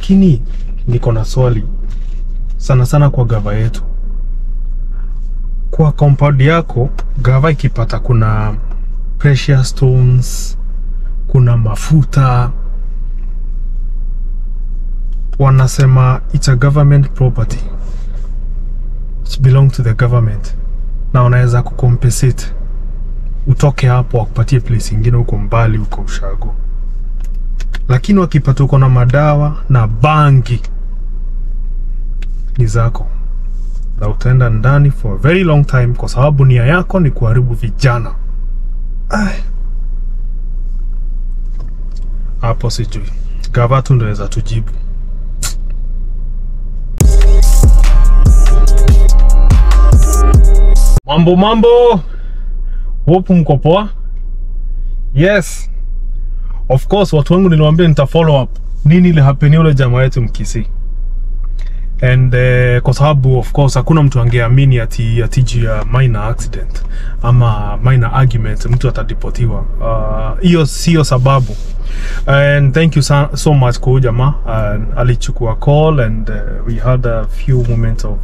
Lakini niko na swali sana sana kwa gava yetu. Kwa compound yako, gava ikipata kuna precious stones, kuna mafuta, wanasema it's a government property. It belongs to the government. Na wanaweza kucompensate. Utoke hapo wakupatie place ingine huko mbali huko ushago. Lakini wakipata uko na madawa na bangi ni zako. Na utaenda ndani for a very long time kwa sababu nia yako ni kuharibu vijana. Hapo sijui. Gava tu ndio inaweza tujibu. Mambo. Hope mko poa? Yes. Of course watu wangu niliwaambia nita follow up nini ile happen yule jamaa yetu Mkisii. And kwa sababu of course hakuna mtu angeamini ati juu ya minor accident ama minor argument mtu atadipotiwa. Hiyo sio sababu. And thank you so much kwa jamaa. Alichukua call and we had a few moments of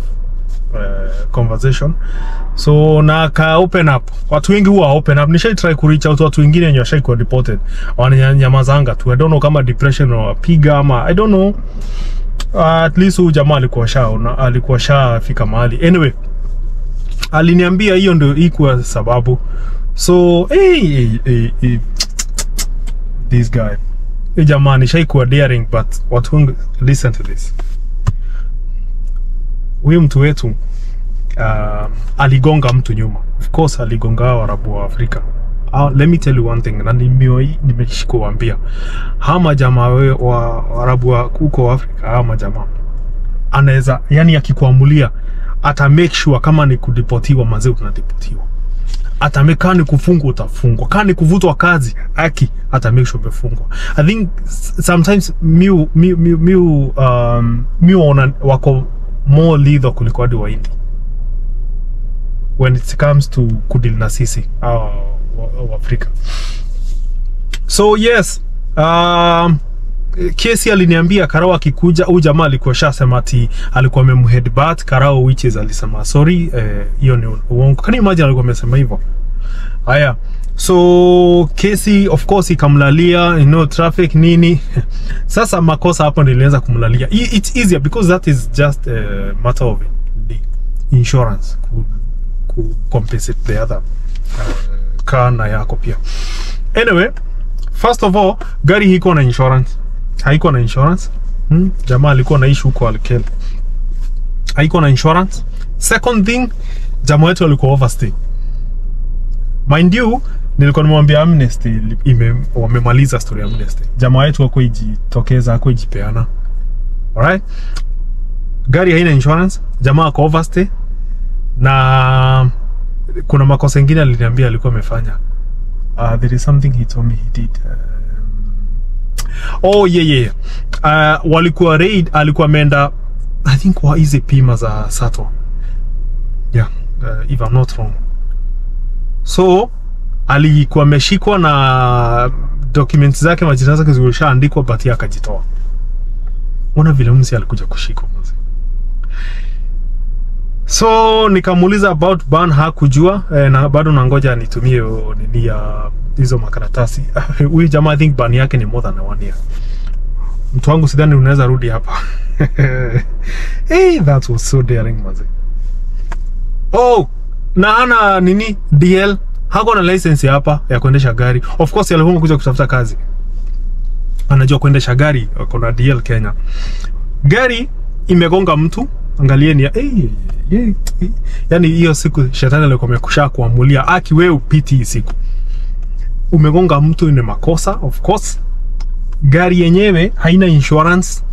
conversation. So na ka open up. Watu wengi huwa open up. Nishai try ku reach out watu wengine wenye washai ku reported. Wananyamazanga tu. I don't know kama depression or piga ama I don't know. At least huyu jamaa alikuwa fika mahali. Anyway, aliniambia hiyo ndio ikuwa sababu. So this guy. Jamaa nishaikuwa daring but watu wengi listen to this. Huyu mtu wetu aligonga mtu nyuma. Of course aligonga Waarabu wa Afrika. Let me tell you one thing, na nimeshikuambia. Hama jamaa wa Waarabu wa huko Afrika, hama jamaa anaweza yani akikuamulia ata make sure kama ni kudeportiwa mazee unadeportiwa. Ata make kani kufungwa utafungwa. Kani kuvutwa kazi ata make sure umefungwa. I think sometimes miu wako more lethal kuliko hadi Wahindi when it comes to kudili na sisi wa Afrika. So yes, kesi aliniambia Karao akikuja huyu jamaa alikuwa shasema ati alikuwa amemheadbutt Karao, which is alisema sorry, hiyo ni uongo. Can you imagine alikuwa amesema hivyo? Haya. So kesi of course ikamlalia, traffic nini. Sasa makosa hapo ndio ilianza kumlalia. It's easier because that is just a matter of the insurance ku compensate the other kana yako pia. Anyway, first of all, gari hiko na insurance. Haiko na insurance. Jamaa alikuwa naishi huko Alkel. Haiko na insurance. Second thing, jamaa wetu alikuwa overstay. Mind you, nilikuwa nimwambia Amnesty wamemaliza story ya Amnesty. Jamaa wetu wako ijitokeza, wako ijipeana. Alright? Gari haina insurance, jamaa ako overstay na kuna makosa mengine aliniambia alikuwa amefanya. There is something he told me he did. Walikuwa raid, alikuwa ameenda I think kwa hizi pima za Sato. Yeah, if I'm not wrong. So alikuwa ameshikwa na documents zake, majina zake zilishaandikwa but yeye akajitoa. Ona vile msi alikuja kushikwa mzee. So nikamuuliza about ban, hakujua, na bado nangoja nitumie nini ya hizo makaratasi. Huyu jamaa I think ban yake ni more than 1 year. Mtu wangu sidhani unaweza rudi hapa. Hey, that was so daring mzee. Na ana nini DL, hako na license hapa ya kuendesha gari. Of course alikuwa kuja kutafuta kazi. Anajua kuendesha gari, kuna DL Kenya. Gari imegonga mtu, angalieni yani hiyo siku shetani alikuwa amekusha kuamulia wewe upiti siku. Umegonga mtu, ni makosa of course. Gari yenyewe haina insurance.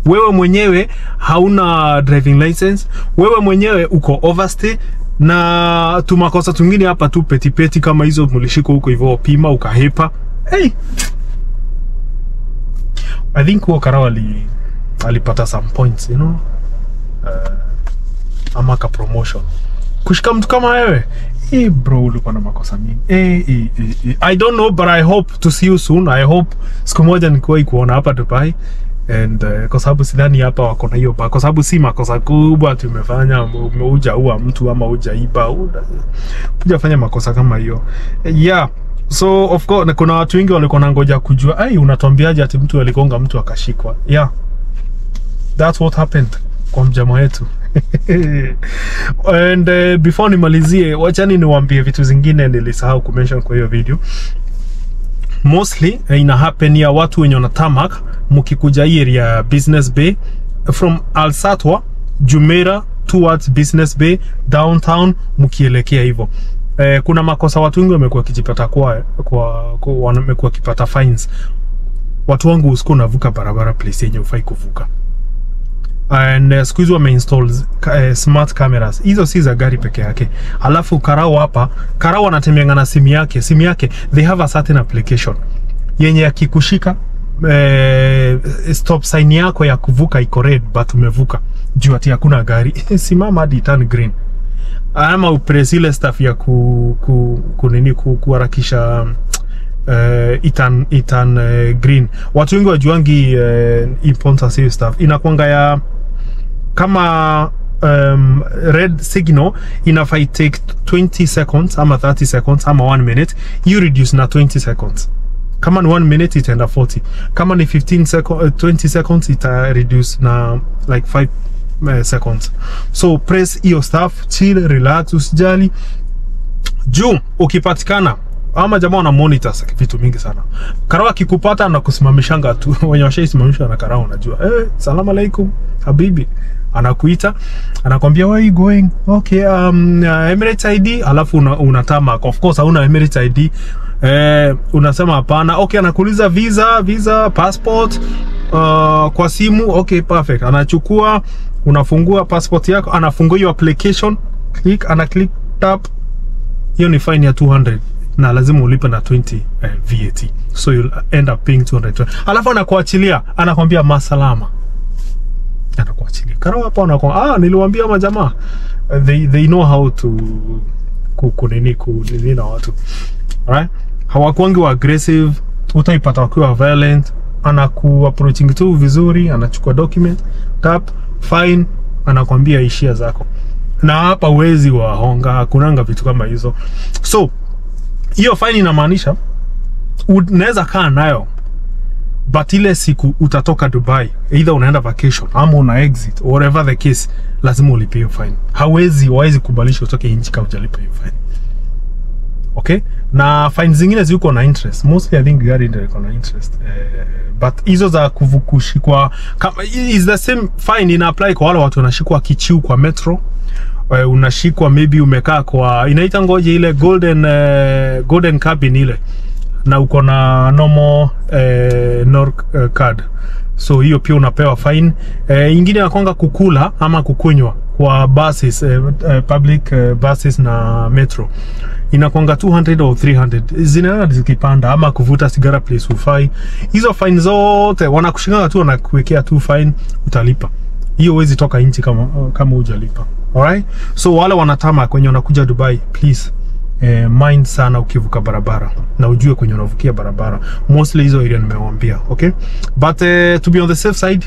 Wewe mwenyewe hauna driving license. Wewe mwenyewe uko overstay. Na tumakosa tungine hapa tu peti kama hizo mulishiko huko hivyo pima ukahepa. I think huo Karao alipata some points, ama ka promotion. Kushika mtu kama wewe, bro ulikuwa na makosa mingi. I don't know but I hope to see you soon. I hope siku moja nikuwa kuona hapa Dubai. and kwa sababu sidhani hapa wako na hiyo kwa sababu si makosa kubwa tumefanya, umeujaua mtu ama hujaiba, hujafanya makosa kama hiyo. Yeah, so of course kuna watu wengi walikuwa nangoja kujua unatuambiaje ati mtu aligonga mtu akashikwa. Yeah, that's what happened kwa mjamaa wetu. And before nimalizie, wachani niwaambie vitu zingine nilisahau kumention kwa hiyo video. Mostly ina happen ya watu wenye na tarmac mkikuja area ya Business Bay from Alsatwa, Jumeirah towards Business Bay downtown mkielekea hivyo. Kuna makosa watu wengi wamekuwa kijipata wamekuwa kipata fines. Watu wangu usiku unavuka barabara place yenye ufai kuvuka. And siku hizo wameinstall smart cameras. Hizo si za gari peke yake. Alafu Karao hapa, Karao anatembeanga na simu yake. Simu yake they have a certain application yenye akikushika stop sign yako ya kuvuka iko red but umevuka juu ati hakuna gari. Simama hadi turn green. Ama upress ile stuff ya kuharakisha itan green. Watu wengi wajuangi importance hiyo stuff. Inakuanga ya kama red signal inafai take 20 seconds ama 30 seconds ama 1 minute, you reduce na 20 seconds. Kama ni 1 minute itaenda 40. Kama ni 20 seconds ita reduce na like 5 seconds. So press hiyo stuff, chill, relax, usijali. Juu ukipatikana ama jamaa na monitors vitu mingi sana. Karao akikupata na kusimamishanga tu. Wenye washaisimamisha na Karao unajua. Salamu alaikum habibi. Anakuita, anakwambia where are you going? Okay, Emirates ID, alafu unatama. Of course hauna Emirates ID. Unasema hapana. Okay, anakuuliza visa, passport, kwa simu. Okay, perfect. Anachukua, unafungua passport yako, anafungua hiyo application, click tap. Hiyo ni fine ya 200. Na lazima ulipe na 20 VAT. So you'll end up paying 200. Alafu anakuachilia, anakwambia masalama. Anakuachilia. Karao hapa anakuwa niliwaambia majamaa they know how to kunini na watu. Alright? Hawakuangi wa aggressive, utaipata wakiwa violent, anaku-approaching tu vizuri, anachukua document, tap, fine, anakwambia ishia zako. Na hapa wezi wa honga, kunanga vitu kama hizo. So, hiyo fine inamaanisha unaweza kaa nayo, but ile siku utatoka Dubai, either unaenda vacation ama una exit, whatever the case, lazima ulipe hiyo fine. Hawezi kubalisha utoke nchi kama hujalipa hiyo fine. Okay? Na fine zingine ziko na interest. Mostly I think gari ndio iko na interest. But hizo za kuvukushikwa is the same fine ina apply kwa wale watu wanashikwa kichiu kwa metro. Unashikwa maybe umekaa kwa inaita ngoje ile golden cabin ile, na uko na normal card. So hiyo pia unapewa fine. Ingine inakwanga kukula ama kukunywa kwa buses, public buses na metro, inakwanga 200 or 300. Zinaenda zikipanda, ama kuvuta sigara place ufai. Hizo fine zote wanakushikanga tu, wanakuwekea tu fine, utalipa. Hiyo huwezi toka nchi kama hujalipa. Alright? So wale wanatama kwenye wanakuja Dubai, please mind sana ukivuka barabara na ujue kwenye unavukia barabara. Mostly hizo area nimewaambia, okay? But to be on the safe side,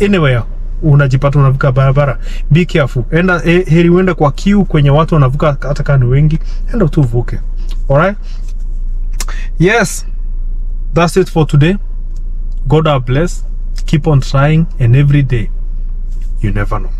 anywhere unajipata unavuka barabara, be careful. Enda heri uende kwa queue kwenye watu wanavuka hata kama ni wengi, enda tu vuke. Alright? Yes. That's it for today. God bless. Keep on trying, and every day you never know.